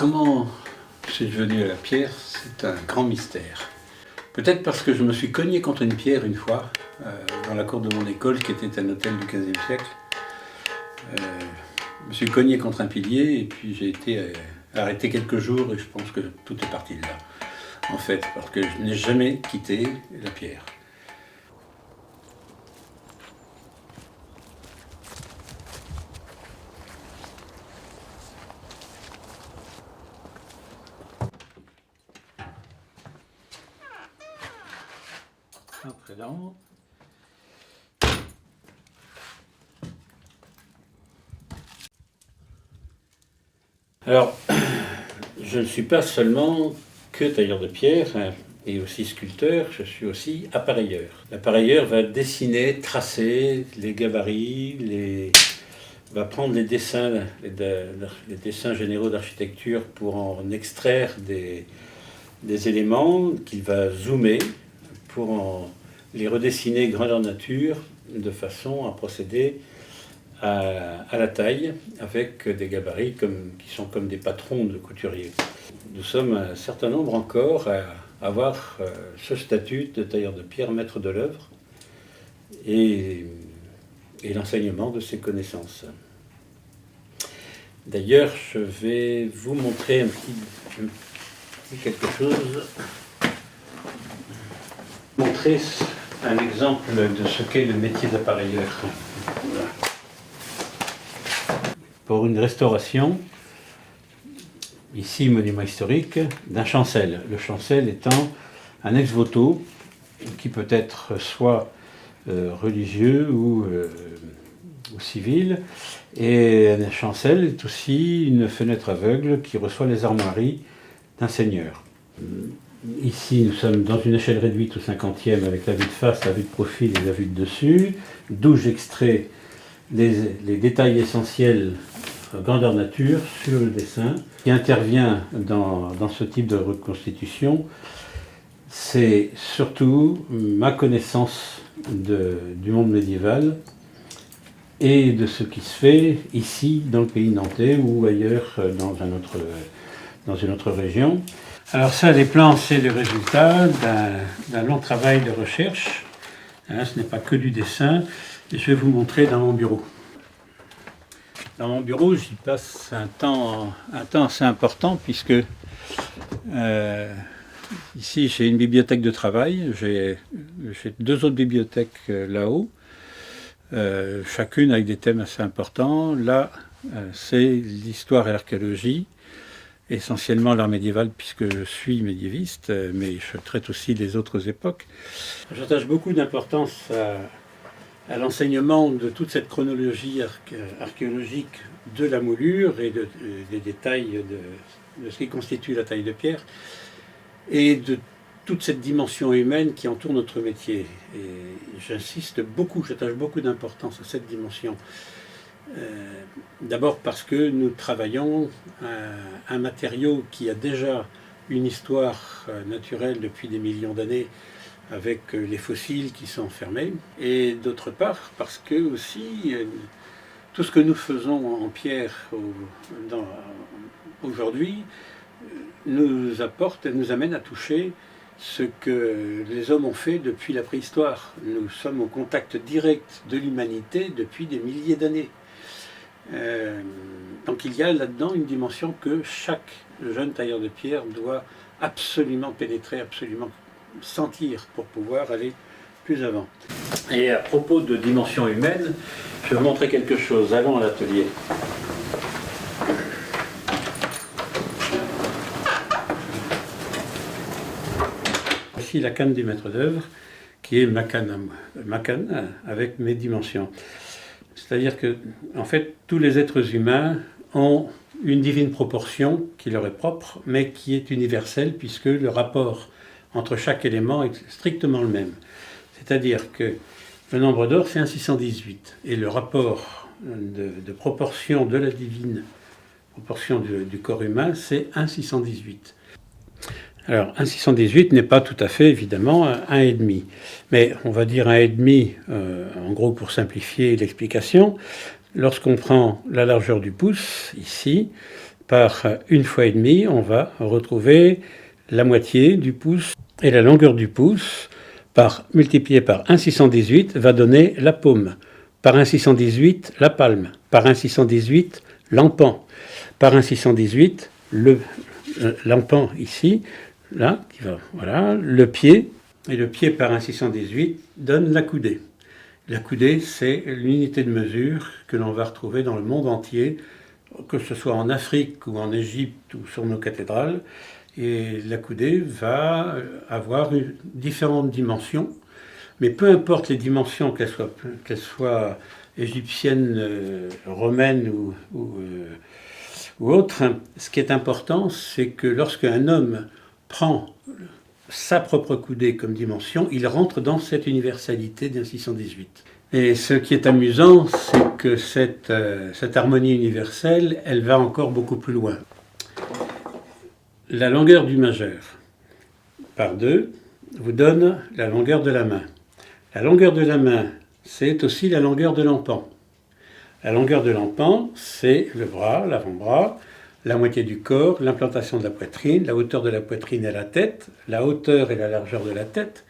Comment je suis devenu à la pierre, c'est un grand mystère. Peut-être parce que je me suis cogné contre une pierre une fois, dans la cour de mon école, qui était un hôtel du XVe siècle. Je me suis cogné contre un pilier et puis j'ai été arrêté quelques jours et je pense que tout est parti de là. En fait, parce que je n'ai jamais quitté la pierre. Après là. Alors, je ne suis pas seulement que tailleur de pierre et aussi sculpteur, je suis aussi appareilleur. L'appareilleur va dessiner, tracer les gabarits, va prendre les dessins généraux d'architecture pour en extraire des éléments qu'il va zoomer pour les redessiner grandeur nature de façon à procéder à la taille avec des gabarits qui sont comme des patrons de couturiers. Nous sommes un certain nombre encore à avoir ce statut de tailleur de pierre, maître de l'œuvre et l'enseignement de ces connaissances. D'ailleurs, je vais vous montrer un petit quelque chose. Montrer un exemple de ce qu'est le métier d'appareilleur. Voilà. Pour une restauration, ici monument historique, d'un chancel. Le chancel étant un ex-voto qui peut être soit religieux ou civil. Et un chancel est aussi une fenêtre aveugle qui reçoit les armoiries d'un seigneur. Ici, nous sommes dans une échelle réduite au 50e avec la vue de face, la vue de profil et la vue de dessus, d'où j'extrais les détails essentiels grandeur nature sur le dessin. Ce qui intervient dans ce type de reconstitution, c'est surtout ma connaissance du monde médiéval et de ce qui se fait ici dans le pays nantais ou ailleurs dans une autre région. Alors ça, les plans, c'est le résultat d'un long travail de recherche. Ce n'est pas que du dessin. Et je vais vous montrer dans mon bureau. Dans mon bureau, j'y passe un temps assez important puisque ici, j'ai une bibliothèque de travail. J'ai deux autres bibliothèques là-haut, chacune avec des thèmes assez importants. Là, c'est l'histoire et l'archéologie. Essentiellement l'art médiéval puisque je suis médiéviste, mais je traite aussi les autres époques. J'attache beaucoup d'importance à l'enseignement de toute cette chronologie archéologique de la moulure et des détails de ce qui constitue la taille de pierre et de toute cette dimension humaine qui entoure notre métier. Et j'attache beaucoup d'importance à cette dimension. D'abord parce que nous travaillons un matériau qui a déjà une histoire naturelle depuis des millions d'années avec les fossiles qui sont enfermés, et d'autre part parce que aussi tout ce que nous faisons en pierre aujourd'hui nous amène à toucher ce que les hommes ont fait depuis la préhistoire. Nous sommes au contact direct de l'humanité depuis des milliers d'années. Donc il y a là-dedans une dimension que chaque jeune tailleur de pierre doit absolument pénétrer, absolument sentir pour pouvoir aller plus avant. Et à propos de dimension humaine, je vais vous montrer quelque chose. Allons à l'atelier. Voici la canne du maître d'œuvre, qui est ma canne avec mes dimensions. C'est-à-dire que, en fait, tous les êtres humains ont une divine proportion qui leur est propre, mais qui est universelle, puisque le rapport entre chaque élément est strictement le même. C'est-à-dire que le nombre d'or, c'est 1,618, et le rapport de proportion de la divine proportion du corps humain, c'est 1,618. Alors, 1,618 n'est pas tout à fait, évidemment, 1,5. Mais on va dire 1,5, en gros, pour simplifier l'explication. Lorsqu'on prend la largeur du pouce, ici, par 1 fois et demi, on va retrouver la moitié du pouce, et la longueur du pouce multiplié par 1/618 va donner la paume, par 1/618 la palme, par 1/618 l'empan, par 1/618 l'empan ici, là, voilà, le pied, et le pied par 1/618 donne la coudée. La coudée, c'est l'unité de mesure que l'on va retrouver dans le monde entier, que ce soit en Afrique ou en Égypte ou sur nos cathédrales. Et la coudée va avoir différentes dimensions, mais peu importe les dimensions, qu'elles soient égyptiennes, romaines ou autres, ce qui est important, c'est que lorsque un homme prend sa propre coudée comme dimension, il rentre dans cette universalité d'un 618. Et ce qui est amusant, c'est que cette harmonie universelle, elle va encore beaucoup plus loin. La longueur du majeur par 2 vous donne la longueur de la main. La longueur de la main, c'est aussi la longueur de l'empan. La longueur de l'empan, c'est le bras, l'avant-bras, la moitié du corps, l'implantation de la poitrine, la hauteur de la poitrine et la tête, la hauteur et la largeur de la tête.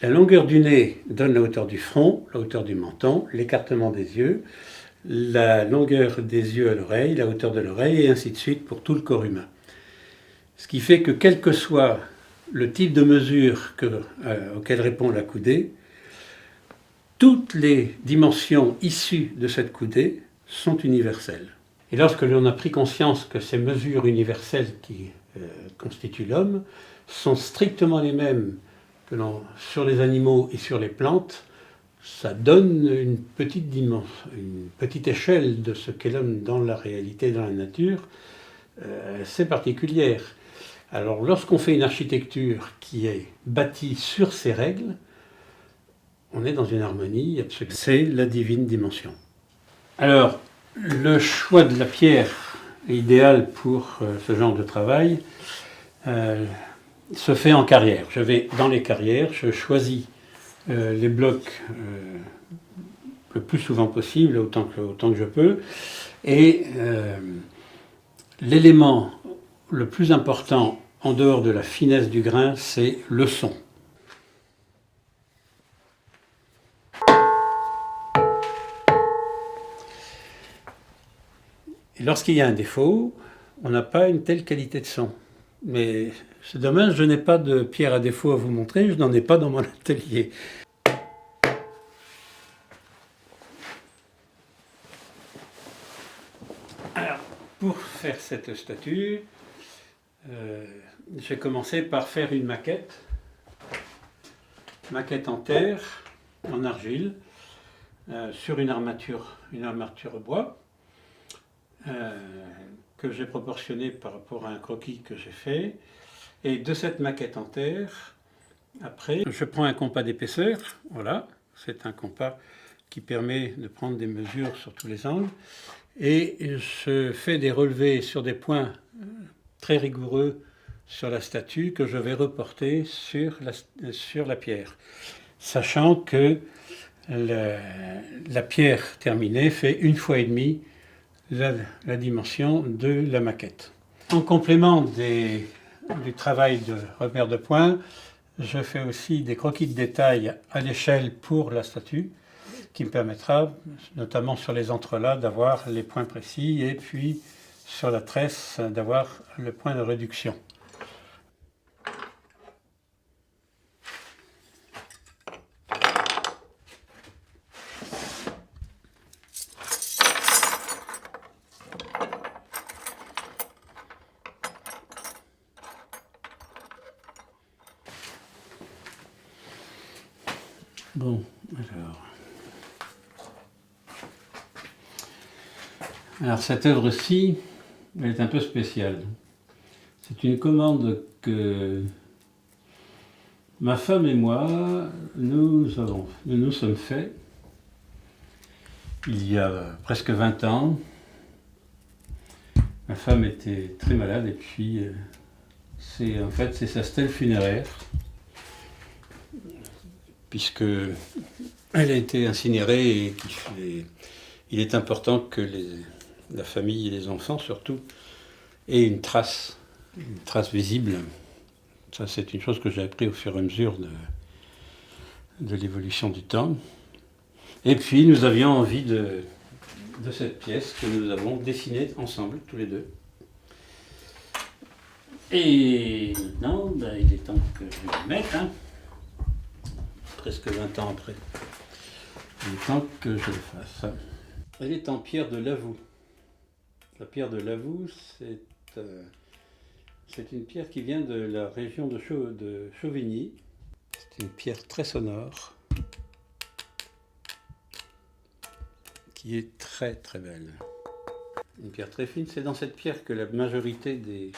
La longueur du nez donne la hauteur du front, la hauteur du menton, l'écartement des yeux, la longueur des yeux à l'oreille, la hauteur de l'oreille, et ainsi de suite pour tout le corps humain. Ce qui fait que quel que soit le type de mesure auquel répond la coudée, toutes les dimensions issues de cette coudée sont universelles. Et lorsque l'on a pris conscience que ces mesures universelles qui constituent l'homme sont strictement les mêmes que sur les animaux et sur les plantes, ça donne une petite échelle de ce qu'est l'homme dans la réalité, dans la nature, assez particulière. Alors lorsqu'on fait une architecture qui est bâtie sur ces règles, on est dans une harmonie absolue. C'est la divine dimension. Alors, le choix de la pierre idéale pour ce genre de travail se fait en carrière. Je vais dans les carrières, je choisis les blocs le plus souvent possible, autant que je peux, et l'élément le plus important en dehors de la finesse du grain, c'est le son. Et lorsqu'il y a un défaut, on n'a pas une telle qualité de son. Mais c'est dommage, je n'ai pas de pierre à défaut à vous montrer, je n'en ai pas dans mon atelier. Alors, pour faire cette statue, j'ai commencé par faire une maquette en terre, en argile, sur une armature bois, que j'ai proportionné par rapport à un croquis que j'ai fait. Et de cette maquette en terre, après, je prends un compas d'épaisseur, voilà, c'est un compas qui permet de prendre des mesures sur tous les angles, et je fais des relevés sur des points très rigoureux sur la statue que je vais reporter sur la pierre, sachant que la pierre terminée fait 1 fois et demi la dimension de la maquette. En complément du travail de repère de points, je fais aussi des croquis de détail à l'échelle pour la statue, qui me permettra, notamment sur les entrelacs, d'avoir les points précis, et puis sur la tresse, d'avoir le point de réduction. Bon, alors cette œuvre-ci, elle est un peu spéciale. C'est une commande que ma femme et moi, nous nous sommes fait il y a presque 20 ans. Ma femme était très malade et puis c'est sa stèle funéraire, puisque elle a été incinérée et il est important que la famille et les enfants surtout et une trace visible. Ça, c'est une chose que j'ai appris au fur et à mesure de l'évolution du temps. Et puis, nous avions envie de cette pièce que nous avons dessinée ensemble, tous les deux. Et maintenant, il est temps que je m'y mette, hein, presque 20 ans après. Il est temps que je le fasse. Elle est en pierre de Lavoux. La pierre de Lavoux, c'est une pierre qui vient de la région de Chauvigny. C'est une pierre très sonore, qui est très très belle. Une pierre très fine, c'est dans cette pierre que la majorité des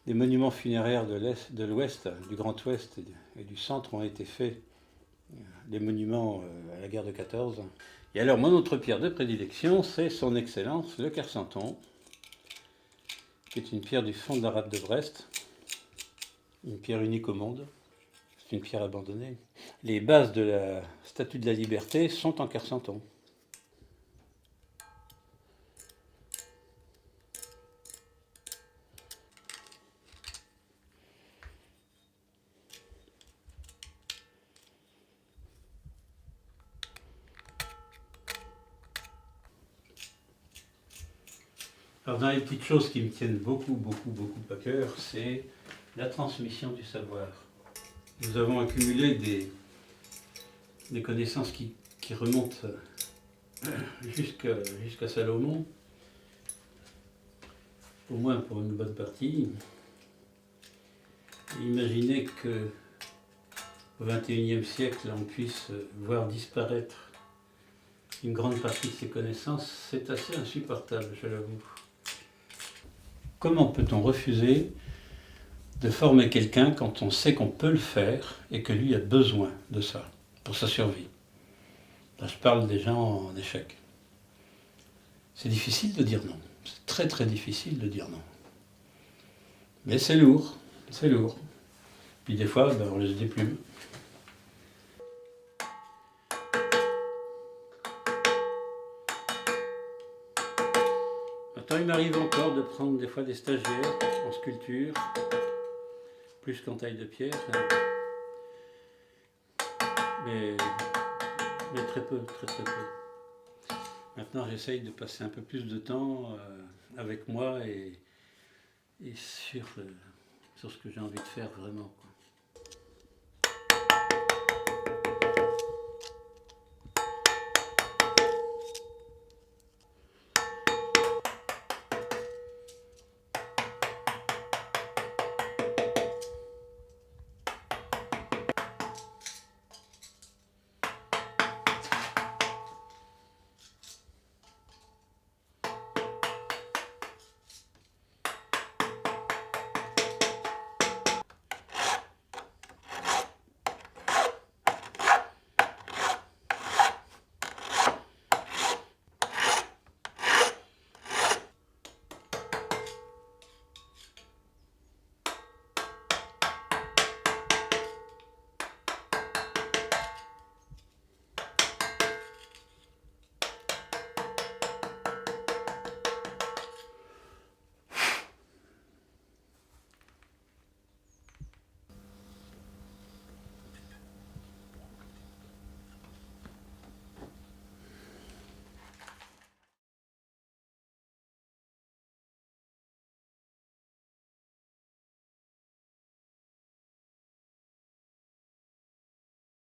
monuments funéraires de l'Ouest, du Grand Ouest et du Centre ont été faits. Les monuments à la guerre de 14. Et alors, mon autre pierre de prédilection, c'est son Excellence, le Carsanton, qui est une pierre du fond de la rade de Brest, une pierre unique au monde. C'est une pierre abandonnée. Les bases de la Statue de la Liberté sont en Carsanton. Alors, dans les petites choses qui me tiennent beaucoup à cœur, c'est la transmission du savoir. Nous avons accumulé des connaissances qui remontent jusqu'à Salomon, au moins pour une bonne partie. Imaginez qu'au XXIe siècle, on puisse voir disparaître une grande partie de ces connaissances, c'est assez insupportable, je l'avoue. Comment peut-on refuser de former quelqu'un quand on sait qu'on peut le faire et que lui a besoin de ça pour sa survie? Là, je parle des gens en échec. C'est difficile de dire non. C'est très très difficile de dire non. Mais c'est lourd, c'est lourd. Puis des fois, on laisse des plumes. Maintenant, il m'arrive encore de prendre des fois des stagiaires en sculpture, plus qu'en taille de pierre, mais très peu, très peu. Maintenant, j'essaye de passer un peu plus de temps avec moi et sur ce que j'ai envie de faire vraiment, quoi.